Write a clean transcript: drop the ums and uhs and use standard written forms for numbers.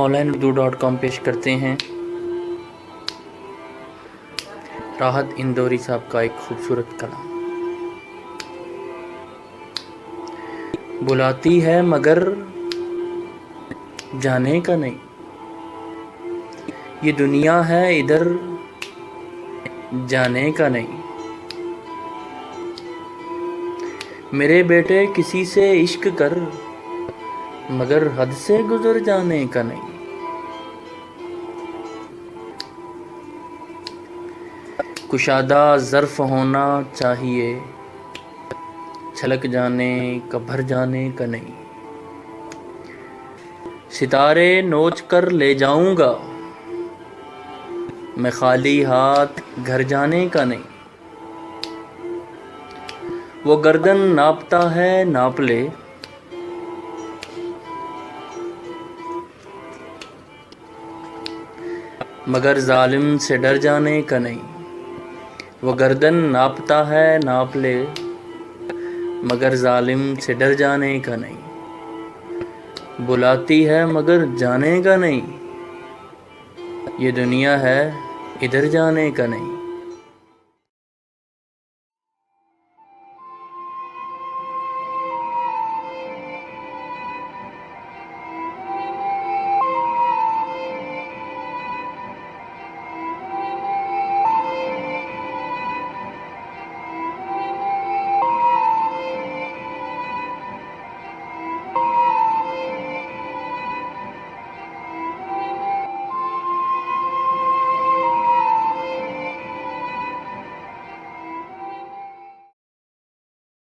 onlineurdu.com پیش کرتے ہیں راحت اندوری صاحب کا ایک خوبصورت کلام۔ بلاتی ہے مگر جانے کا نہیں، یہ دنیا ہے ادھر جانے کا نہیں۔ میرے بیٹے کسی سے عشق کر مگر حد سے گزر جانے کا نہیں۔ کشادہ ظرف ہونا چاہیے، چھلک جانے کا بھر جانے کا نہیں۔ ستارے نوچ کر لے جاؤں گا میں خالی ہاتھ گھر جانے کا نہیں۔ وہ گردن ناپتا ہے ناپ لے، مگر ظالم سے ڈر جانے کا نہیں۔ وہ گردن ناپتا ہے ناپ لے، مگر ظالم سے ڈر جانے کا نہیں۔ بلاتی ہے مگر جانے کا نہیں، یہ دنیا ہے ادھر جانے کا نہیں۔